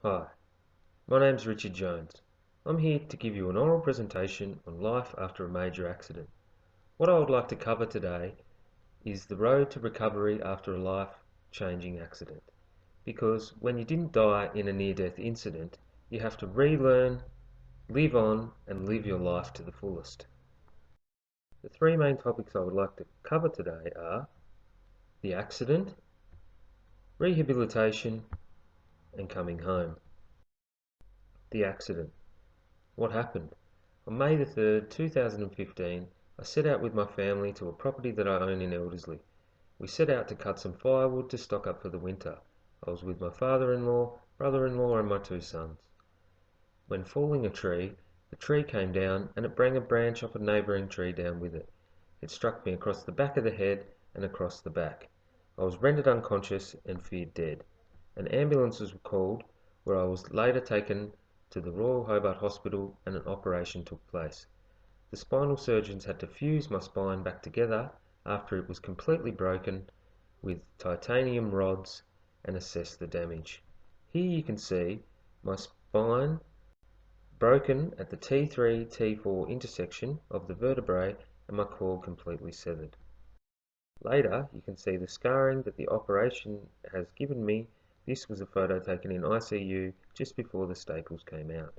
Hi, my name's Richard Jones. I'm here to give you an oral presentation on life after a major accident. What I would like to cover today is the road to recovery after a life-changing accident. Because when you didn't die in a near-death incident, you have to relearn, live on, and live your life to the fullest. The three main topics I would like to cover today are the accident, rehabilitation, and coming home. The accident. What happened? On May the 3rd, 2015, I set out with my family to a property that I own in Elderslie. We set out to cut some firewood to stock up for the winter. I was with my father-in-law, brother-in-law and my two sons. When falling a tree, the tree came down and it brought a branch off a neighbouring tree down with it. It struck me across the back of the head and across the back. I was rendered unconscious and feared dead. An ambulance was called, where I was later taken to the Royal Hobart Hospital and an operation took place. The spinal surgeons had to fuse my spine back together after it was completely broken with titanium rods and assess the damage. Here you can see my spine broken at the T3-T4 intersection of the vertebrae and my cord completely severed. Later you can see the scarring that the operation has given me. This was a photo taken in ICU just before the staples came out.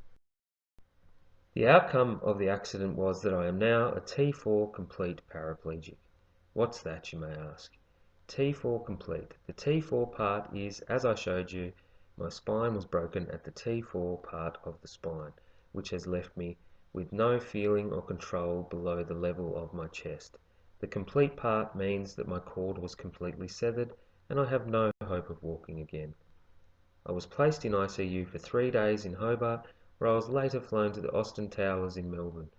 The outcome of the accident was that I am now a T4 complete paraplegic. What's that, you may ask? T4 complete. The T4 part is, as I showed you, my spine was broken at the T4 part of the spine, which has left me with no feeling or control below the level of my chest. The complete part means that my cord was completely severed and I have no hope of walking again. I was placed in ICU for 3 days in Hobart, where I was later flown to the Austin Towers in Melbourne.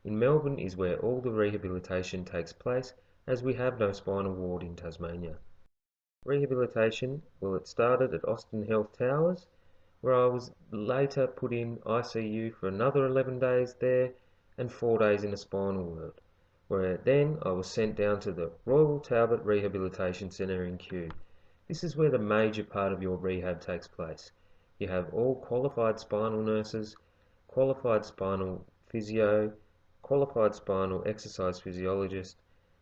In Melbourne is where all the rehabilitation takes place, as we have no spinal ward in Tasmania. Rehabilitation, well, it started at Austin Health Towers, where I was later put in ICU for another 11 days there and 4 days in a spinal ward, where then I was sent down to the Royal Talbot Rehabilitation Centre in Kew. This is where the major part of your rehab takes place. You have all qualified spinal nurses, qualified spinal physio, qualified spinal exercise physiologist,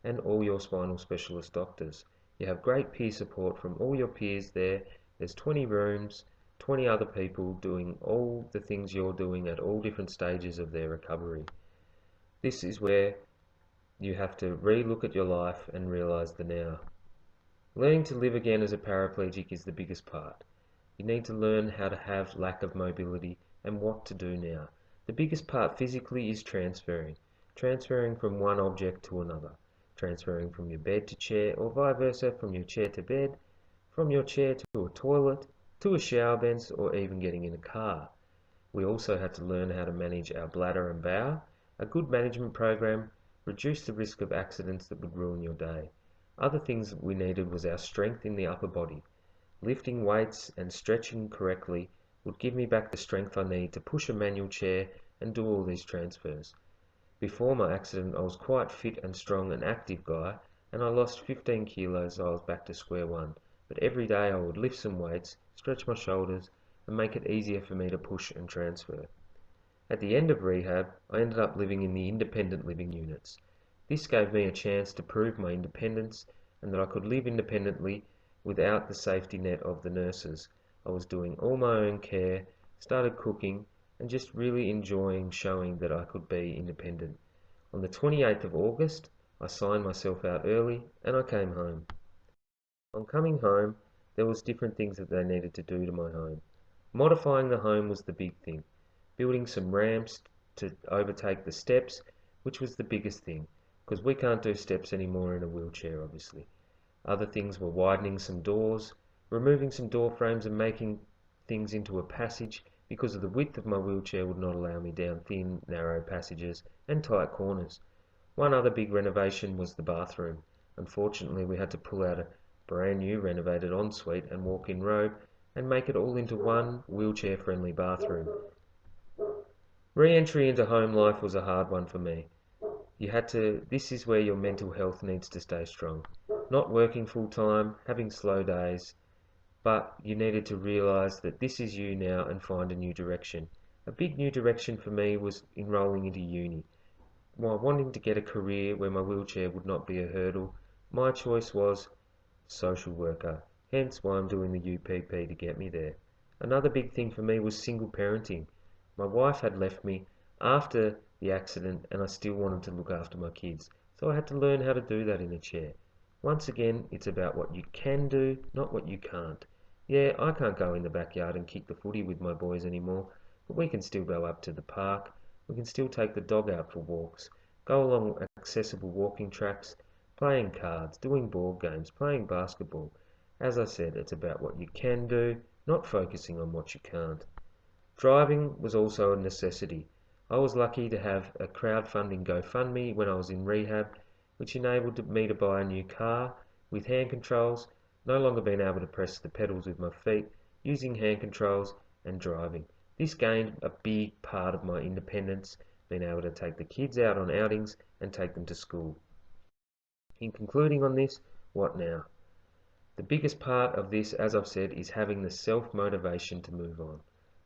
and all your spinal specialist doctors. You have great peer support from all your peers there. There's 20 rooms, 20 other people doing all the things you're doing at all different stages of their recovery. This is where you have to re-look at your life and realise the now. Learning to live again as a paraplegic is the biggest part. You need to learn how to have lack of mobility and what to do now. The biggest part physically is transferring. Transferring from one object to another. Transferring from your bed to chair or vice versa, from your chair to bed, from your chair to a toilet, to a shower bench, or even getting in a car. We also had to learn how to manage our bladder and bowel. A good management program reduced the risk of accidents that would ruin your day. Other things we needed was our strength in the upper body. Lifting weights and stretching correctly would give me back the strength I need to push a manual chair and do all these transfers. Before my accident I was quite fit and strong and active guy, and I lost 15 kilos. I was back to square one, but every day I would lift some weights, stretch my shoulders and make it easier for me to push and transfer. At the end of rehab I ended up living in the independent living units. This gave me a chance to prove my independence and that I could live independently without the safety net of the nurses. I was doing all my own care, started cooking, and just really enjoying showing that I could be independent. On the 28th of August, I signed myself out early and I came home. On coming home, there was different things that they needed to do to my home. Modifying the home was the big thing. Building some ramps to overtake the steps, which was the biggest thing, because we can't do steps anymore in a wheelchair, obviously. Other things were widening some doors, removing some door frames and making things into a passage, because of the width of my wheelchair would not allow me down thin, narrow passages and tight corners. One other big renovation was the bathroom. Unfortunately, we had to pull out a brand new renovated ensuite and walk-in robe and make it all into one wheelchair-friendly bathroom. Re-entry into home life was a hard one for me. This is where your mental health needs to stay strong. Not working full time, having slow days, but you needed to realise that this is you now and find a new direction. A big new direction for me was enrolling into uni. While wanting to get a career where my wheelchair would not be a hurdle, my choice was social worker, hence why I'm doing the UPP to get me there. Another big thing for me was single parenting. My wife had left me after the accident and I still wanted to look after my kids, so I had to learn how to do that in a chair. Once again, it's about what you can do, not what you can't. Yeah, I can't go in the backyard and kick the footy with my boys anymore, but we can still go up to the park, we can still take the dog out for walks, go along accessible walking tracks, playing cards, doing board games, playing basketball. As I said, it's about what you can do, not focusing on what you can't. Driving was also a necessity. I was lucky to have a crowdfunding GoFundMe when I was in rehab, which enabled me to buy a new car with hand controls, no longer being able to press the pedals with my feet, using hand controls and driving. This gained a big part of my independence, being able to take the kids out on outings and take them to school. In concluding on this, what now? The biggest part of this, as I've said, is having the self-motivation to move on.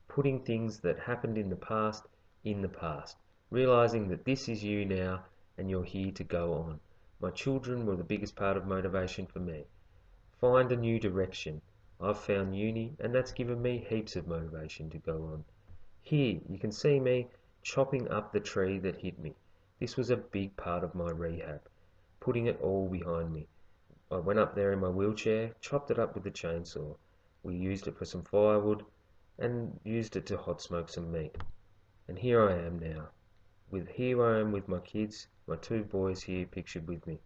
Putting things that happened in the past. Realizing that this is you now and you're here to go on. My children were the biggest part of motivation for me. Find a new direction. I've found uni and that's given me heaps of motivation to go on. Here, you can see me chopping up the tree that hit me. This was a big part of my rehab. Putting it all behind me. I went up there in my wheelchair, chopped it up with the chainsaw. We used it for some firewood and used it to hot smoke some meat. And here I am now. Here I am with my kids, my two boys here pictured with me.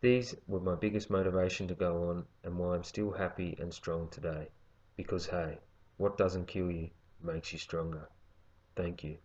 These were my biggest motivation to go on and why I'm still happy and strong today. Because hey, what doesn't kill you makes you stronger. Thank you.